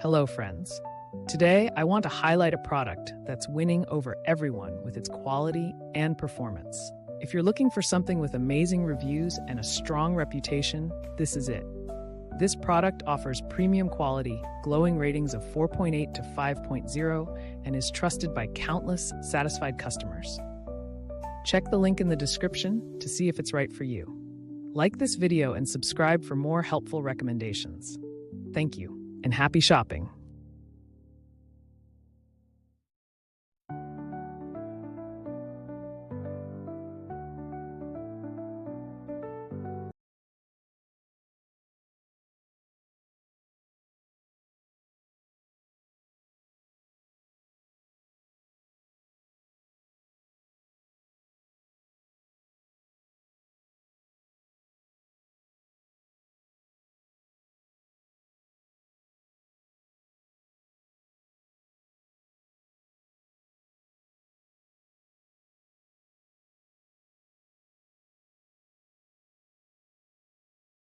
Hello, friends. Today, I want to highlight a product that's winning over everyone with its quality and performance. If you're looking for something with amazing reviews and a strong reputation, this is it. This product offers premium quality, glowing ratings of 4.8 to 5.0, and is trusted by countless satisfied customers. Check the link in the description to see if it's right for you. Like this video and subscribe for more helpful recommendations. Thank you, and happy shopping!